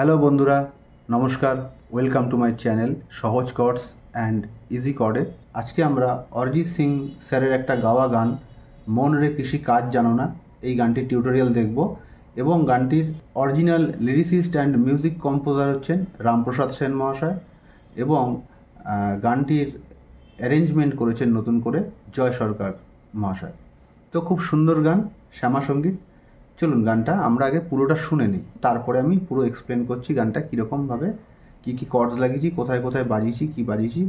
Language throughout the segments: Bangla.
হ্যালো বন্ধুরা, নমস্কার। ওয়েলকাম টু মাই চ্যানেল সহজ কর্ডস অ্যান্ড ইজি কর্ডে। আজকে আমরা অরিজিৎ সিং স্যারের একটা গাওয়া গান মন রে কৃষি কাজ জানো না, এই গানটির টিউটোরিয়াল দেখব এবং গানটির original lyricist and music composer হচ্ছেন রামপ্রসাদ সেন মহাশয় এবং গানটির অ্যারেঞ্জমেন্ট করেছেন নতুন করে জয় সরকার মহাশয়। তো খুব সুন্দর গান, শ্যামা সঙ্গীত। চলুন গানটা আমরা আগে পুরোটা শুনে নিই, তারপরে আমি পুরো এক্সপ্লেন করছি গানটা কীরকমভাবে কী কী কর্ডস লাগিয়েছি, কোথায় কোথায় বাজিয়েছি, কী বাজিয়েছি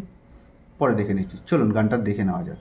পরে দেখে নিচ্ছি। চলুন গানটা দেখে নেওয়া যাক।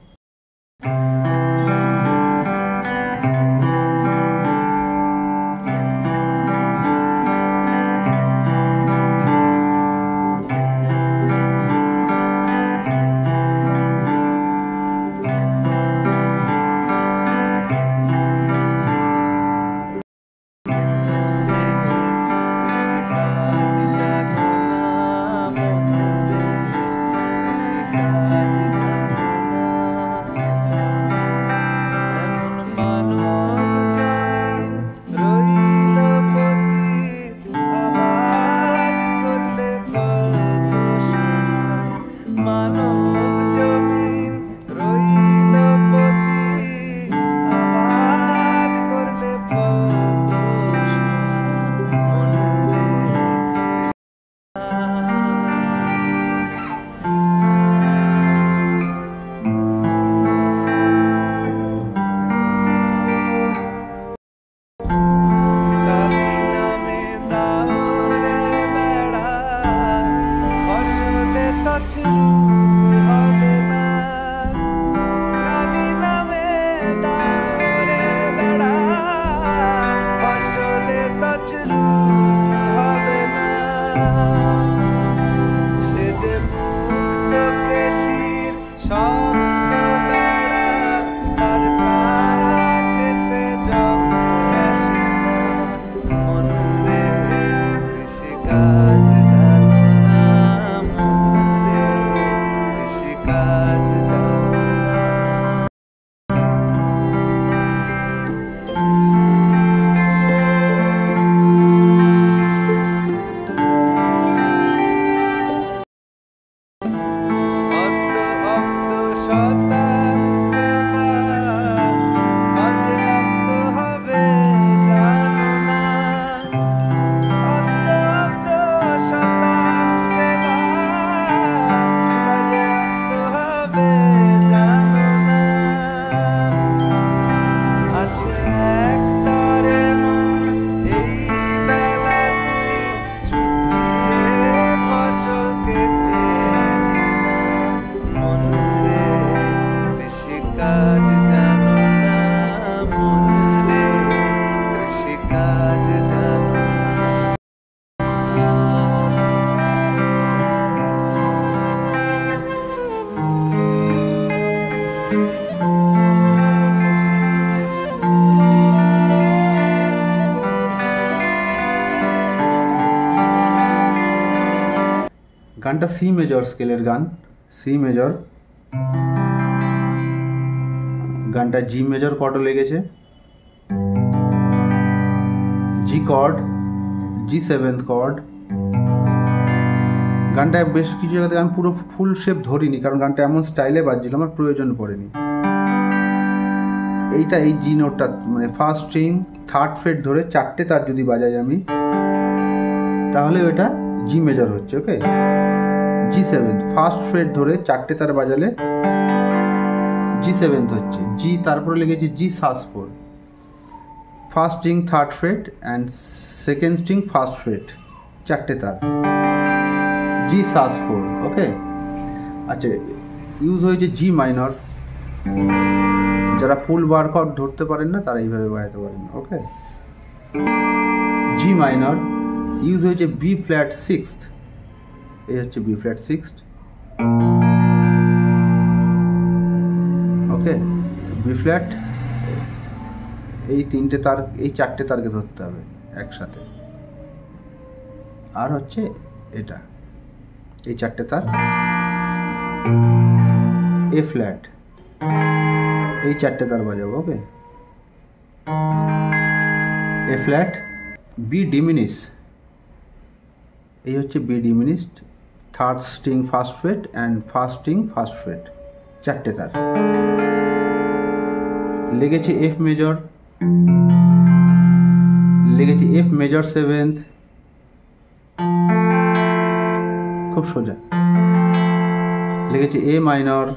গানটা সি মেজর স্কেলের গান, সি মেজর। গানটা জি মেজর কর্ডও লেগেছে, জি কর্ড, জি সেভেন্থ কর্ড। গানটায় বেশ কিছু জায়গাতে আমি পুরো ফুল শেপ ধরিনি, কারণ গানটা এমন স্টাইলে বাজছিল আমার প্রয়োজন পড়েনি। এইটা এই জি নোটটা মানে ফার্স্ট স্ট্রিং থার্ড ফ্রেট ধরে চারটে তার যদি বাজাই আমি, তাহলে ওটা জি মেজর হচ্ছে। ওকে, জি সেভেন্থ ফার্স্ট ফ্রেট ধরে চারটে তার বাজালে জি সেভেন্থ হচ্ছে। জি তারপরে লেগেছে জি সাস4, first string third fret and second string first fret, চারটে তার, জি সাস4। ওকে, আচ্ছা, ইউজ হয়েছে জি মাইনর। যারা ফুল বার কর্ড ধরতে পারেন না তারা এইভাবে বাজাতে পারেন। ওকে, জি মাইনর ইউজ হয়েছে বি ফ্ল্যাট সিক্সথ, এই হচ্ছে বি ফ্ল্যাট সিক্সথ। ওকে, বি ফ্ল্যাট, এই তিনটে তার, এই চারটে তারকে ধরতে হবে একসাথে। আর হচ্ছে এটা, এই চারটে তার, এ ফ্ল্যাট, এই চারটে তার বাজাবো। Okay, A flat, B diminish, এই হচ্ছে B diminished, third string first fret and first string first fret, 4টে তার। লেগেছে এফ মেজর, লেগেছে এফ মেজর সেভেন্থ, খুব সোজা। লেগেছে এ মাইনর,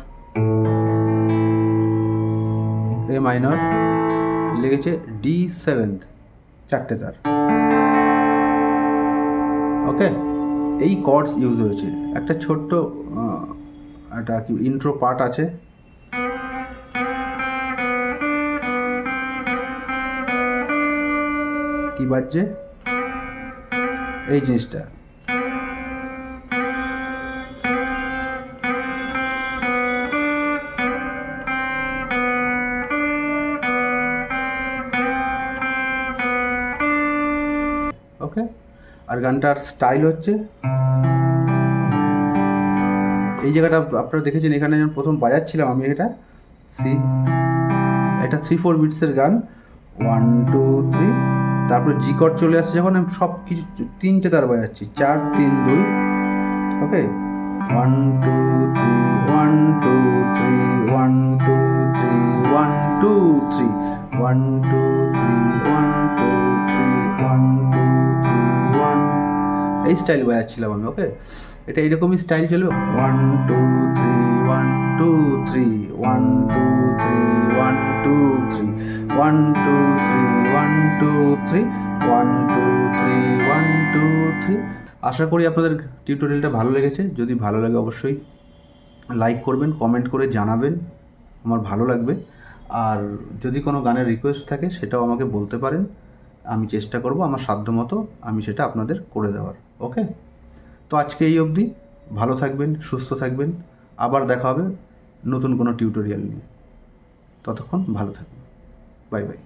এ মাইনর, লেগেছে ডি সেভেন্থ, 4টে তার। ওকে, এই কর্ডস ইউজ হয়েছে। একটা ছোট্ট একটা কি ইন্ট্রো পার্ট আছে। কি বাজছে এই জিনিসটা, ওকে। আর গানটার স্টাইল হচ্ছে এই জায়গাটা আপনারা দেখেছেন, এখানে যখন প্রথম বাজাচ্ছিলাম আমি এটা সি, এটা 3-4 বিটসের গান, 1 2 3, তারপরে জি কর্ড চলে আসছে যখন আমি সব কিছু 3টে তার বাজাচ্ছি, 4 3 2, ওকে। 1 2 3 1 2 3 1 2 3 1 2 3 1 2 3 1 2 3 1 2 3 1, এই স্টাইল বাজাচ্ছিলাম আমি, ওকে। এটা এইরকমই স্টাইল চলবে, 1 2 3 1 2 3 1 2 3 1 2 3 1 2 3 1 2 3 1 2 3 1 2 3। আশা করি আপনাদের টিউটোরিয়ালটা ভালো লেগেছে। যদি ভালো লাগে অবশ্যই লাইক করবেন, কমেন্ট করে জানাবেন, আমার ভালো লাগবে। আর যদি কোনো গানের রিকোয়েস্ট থাকে সেটাও আমাকে বলতে পারেন, আমি চেষ্টা করব আমার সাধ্যমতো আমি সেটা আপনাদের করে দেওয়ার, ওকে। তো আজকে এই অবধি, ভালো থাকবেন, সুস্থ থাকবেন, আবার দেখা হবে নতুন কোনো টিউটোরিয়াল নিয়ে। ততক্ষণ ভালো থাকবেন, বাই বাই।